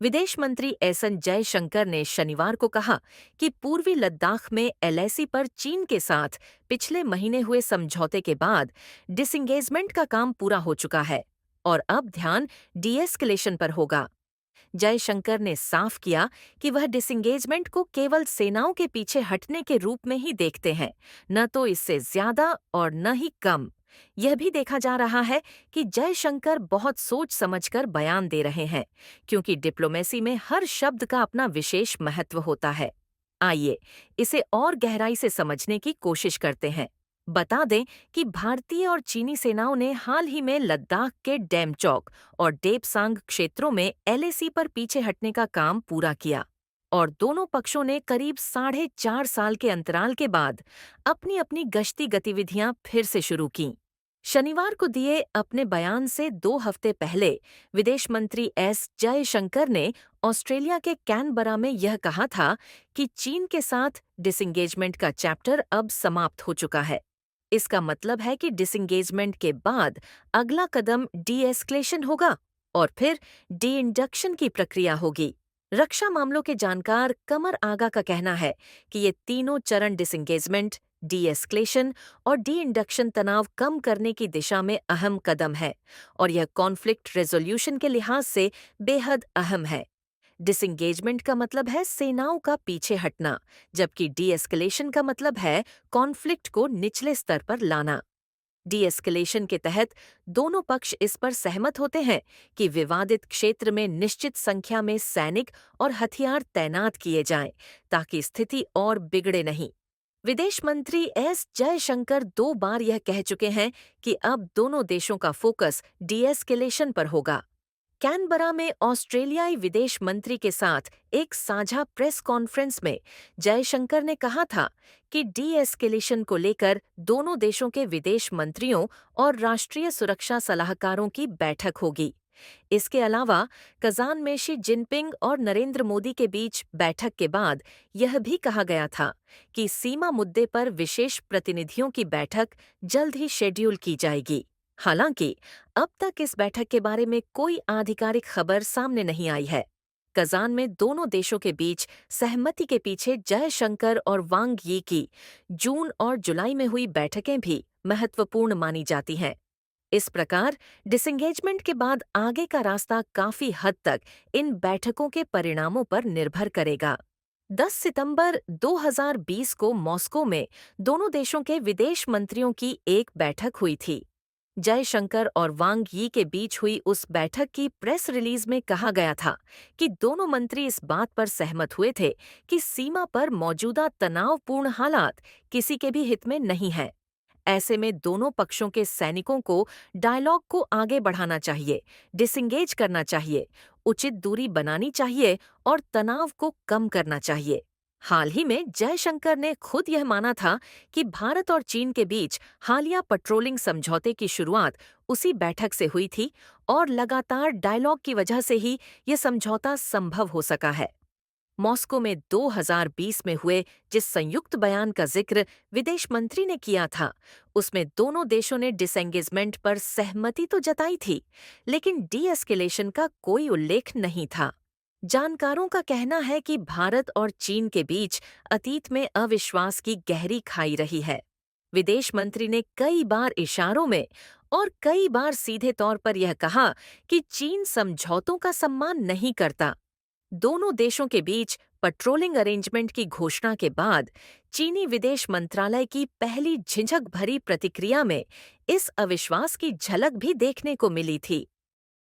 विदेश मंत्री एस जयशंकर ने शनिवार को कहा कि पूर्वी लद्दाख में एलएसी पर चीन के साथ पिछले महीने हुए समझौते के बाद डिसंगेजमेंट का काम पूरा हो चुका है और अब ध्यान डीएस्केलेशन पर होगा। जयशंकर ने साफ किया कि वह डिसंगेजमेंट को केवल सेनाओं के पीछे हटने के रूप में ही देखते हैं, न तो इससे ज्यादा और न ही कम। यह भी देखा जा रहा है कि जयशंकर बहुत सोच समझकर बयान दे रहे हैं, क्योंकि डिप्लोमेसी में हर शब्द का अपना विशेष महत्व होता है। आइए इसे और गहराई से समझने की कोशिश करते हैं। बता दें कि भारतीय और चीनी सेनाओं ने हाल ही में लद्दाख के डेमचौक और डेपसांग क्षेत्रों में एलएसी पर पीछे हटने का काम पूरा किया और दोनों पक्षों ने करीब 4.5 साल के अंतराल के बाद अपनी अपनी गश्ती गतिविधियां फिर से शुरू कीं। शनिवार को दिए अपने बयान से 2 हफ्ते पहले विदेश मंत्री एस जयशंकर ने ऑस्ट्रेलिया के कैनबरा में यह कहा था कि चीन के साथ डिसंगेजमेंट का चैप्टर अब समाप्त हो चुका है। इसका मतलब है कि डिसंगेजमेंट के बाद अगला कदम डी-एस्केलेशन होगा और फिर डी-इंडक्शन की प्रक्रिया होगी। रक्षा मामलों के जानकार कमर आगा का कहना है कि ये तीनों चरण डिसंगेजमेंट, डी-एस्केलेशन और डी-इंडक्शन तनाव कम करने की दिशा में अहम कदम है और यह कॉन्फ्लिक्ट रेजोल्यूशन के लिहाज से बेहद अहम है। डिसंगेजमेंट का मतलब है सेनाओं का पीछे हटना, जबकि डी-एस्केलेशन का मतलब है कॉन्फ्लिक्ट को निचले स्तर पर लाना। डी-एस्केलेशन के तहत दोनों पक्ष इस पर सहमत होते हैं कि विवादित क्षेत्र में निश्चित संख्या में सैनिक और हथियार तैनात किए जाएं, ताकि स्थिति और बिगड़े नहीं। विदेश मंत्री एस जयशंकर 2 बार यह कह चुके हैं कि अब दोनों देशों का फोकस डी-एस्केलेशन पर होगा। कैनबरा में ऑस्ट्रेलियाई विदेश मंत्री के साथ एक साझा प्रेस कॉन्फ्रेंस में जयशंकर ने कहा था कि डी-एस्केलेशन को लेकर दोनों देशों के विदेश मंत्रियों और राष्ट्रीय सुरक्षा सलाहकारों की बैठक होगी। इसके अलावा कजान में शी जिनपिंग और नरेंद्र मोदी के बीच बैठक के बाद यह भी कहा गया था कि सीमा मुद्दे पर विशेष प्रतिनिधियों की बैठक जल्द ही शेड्यूल की जाएगी। हालांकि अब तक इस बैठक के बारे में कोई आधिकारिक खबर सामने नहीं आई है। कजान में दोनों देशों के बीच सहमति के पीछे जयशंकर और वांग यी की जून और जुलाई में हुई बैठकें भी महत्वपूर्ण मानी जाती हैं। इस प्रकार डिसंगेजमेंट के बाद आगे का रास्ता काफी हद तक इन बैठकों के परिणामों पर निर्भर करेगा। 10 सितंबर 2020 को मॉस्को में दोनों देशों के विदेश मंत्रियों की एक बैठक हुई थी। जयशंकर और वांग यी के बीच हुई उस बैठक की प्रेस रिलीज में कहा गया था कि दोनों मंत्री इस बात पर सहमत हुए थे कि सीमा पर मौजूदा तनावपूर्ण हालात किसी के भी हित में नहीं है। ऐसे में दोनों पक्षों के सैनिकों को डायलॉग को आगे बढ़ाना चाहिए, डिसंगेज करना चाहिए, उचित दूरी बनानी चाहिए और तनाव को कम करना चाहिए। हाल ही में जयशंकर ने खुद यह माना था कि भारत और चीन के बीच हालिया पेट्रोलिंग समझौते की शुरुआत उसी बैठक से हुई थी और लगातार डायलॉग की वजह से ही यह समझौता संभव हो सका है। मॉस्को में 2020 में हुए जिस संयुक्त बयान का जिक्र विदेश मंत्री ने किया था, उसमें दोनों देशों ने डिसएंगेजमेंट पर सहमति तो जताई थी, लेकिन डी-एस्केलेशन का कोई उल्लेख नहीं था। जानकारों का कहना है कि भारत और चीन के बीच अतीत में अविश्वास की गहरी खाई रही है। विदेश मंत्री ने कई बार इशारों में और कई बार सीधे तौर पर यह कहा कि चीन समझौतों का सम्मान नहीं करता। दोनों देशों के बीच पेट्रोलिंग अरेंजमेंट की घोषणा के बाद चीनी विदेश मंत्रालय की पहली झिझक भरी प्रतिक्रिया में इस अविश्वास की झलक भी देखने को मिली थी।